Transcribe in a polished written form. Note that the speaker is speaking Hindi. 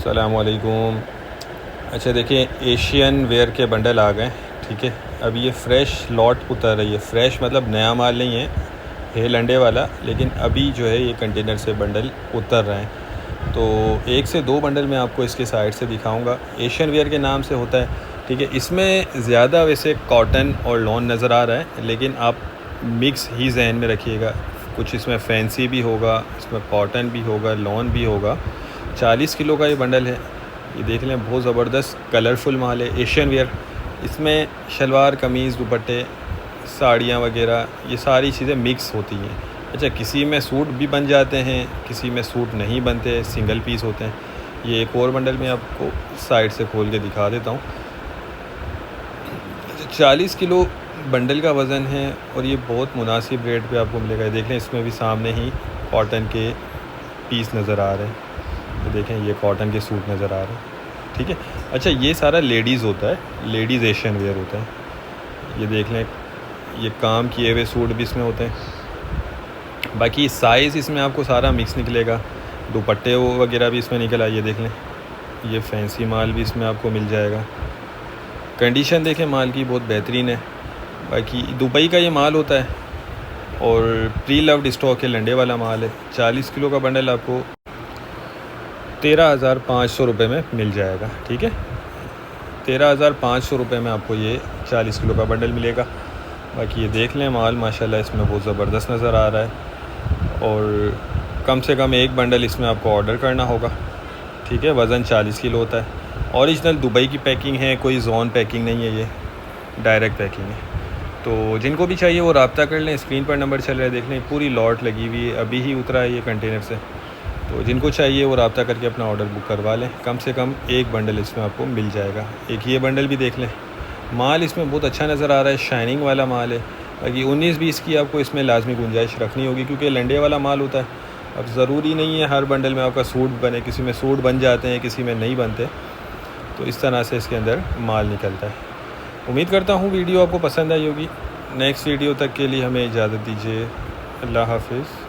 अस्सलामुअलैकुम। अच्छा देखिए, एशियन वेयर के बंडल आ गए। ठीक है, अब ये फ़्रेश लॉट उतर रही है। फ़्रेश मतलब नया माल नहीं है, हेल अंडे वाला, लेकिन अभी जो है ये कंटेनर से बंडल उतर रहे हैं। तो एक से दो बंडल मैं आपको इसके साइड से दिखाऊंगा। एशियन वेयर के नाम से होता है। ठीक है, इसमें ज़्यादा वैसे कॉटन और लॉन नज़र आ रहा है, लेकिन आप मिक्स ही जहन में रखिएगा। कुछ इसमें फैंसी भी होगा, इसमें कॉटन भी होगा, लॉन भी होगा। 40 किलो का ये बंडल है। ये देख लें, बहुत ज़बरदस्त कलरफुल माल है, एशियन वेयर। इसमें शलवार, कमीज़, दुपट्टे, साड़ियाँ वगैरह ये सारी चीज़ें मिक्स होती हैं। अच्छा, किसी में सूट भी बन जाते हैं, किसी में सूट नहीं बनते, सिंगल पीस होते हैं। ये एक और बंडल मैं आपको साइड से खोल के दिखा देता हूँ। 40 किलो बंडल का वज़न है और ये बहुत मुनासिब रेट पे आपको मिलेगा। देख लें, इसमें भी सामने ही कॉटन के पीस नज़र आ रहे हैं। तो देखें, ये कॉटन के सूट नज़र आ रहे हैं। ठीक है। अच्छा, ये सारा लेडीज़ होता है, लेडीज़ एशियन वेयर होता है। ये देख लें, ये काम किए हुए सूट भी इसमें होते हैं। बाकी साइज़ इसमें आपको सारा मिक्स निकलेगा। दुपट्टे वगैरह भी इसमें निकल आइए। देख लें, ये फैंसी माल भी इसमें आपको मिल जाएगा। कंडीशन देखें माल की, बहुत बेहतरीन है। बाकी दुबई का ये माल होता है और प्री लव्ड स्टॉक है, लंडे वाला माल है। 40 किलो का बंडल आपको 13,500 रुपये में मिल जाएगा। ठीक है, 13,500 रुपये में आपको ये 40 किलो का बंडल मिलेगा। बाकी ये देख लें, माल माशाल्लाह इसमें बहुत ज़बरदस्त नज़र आ रहा है और कम से कम एक बंडल इसमें आपको ऑर्डर करना होगा। ठीक है, वज़न 40 किलो होता है। ओरिजिनल दुबई की पैकिंग है, कोई जोन पैकिंग नहीं है, ये डायरेक्ट पैकिंग है। तो जिनको भी चाहिए वो रब्ता कर लें। स्क्रीन पर नंबर चल रहा है, देख लें, पूरी लॉट लगी हुई है, अभी ही उतरा है ये कंटेनर से। तो जिनको चाहिए वो रब्ता करके अपना ऑर्डर बुक करवा लें। कम से कम एक बंडल इसमें आपको मिल जाएगा। एक ये बंडल भी देख लें, माल इसमें बहुत अच्छा नज़र आ रहा है, शाइनिंग वाला माल है। बाकी 19-20 की आपको इसमें लाजमी गुंजाइश रखनी होगी, क्योंकि लंडे वाला माल होता है। अब ज़रूरी नहीं है हर बंडल में आपका सूट बने, किसी में सूट बन जाते हैं, किसी में नहीं बनते। तो इस तरह से इसके अंदर माल निकलता है। उम्मीद करता हूँ वीडियो आपको पसंद आई होगी। नेक्स्ट वीडियो तक के लिए हमें इजाज़त दीजिए। अल्लाह हाफिज़।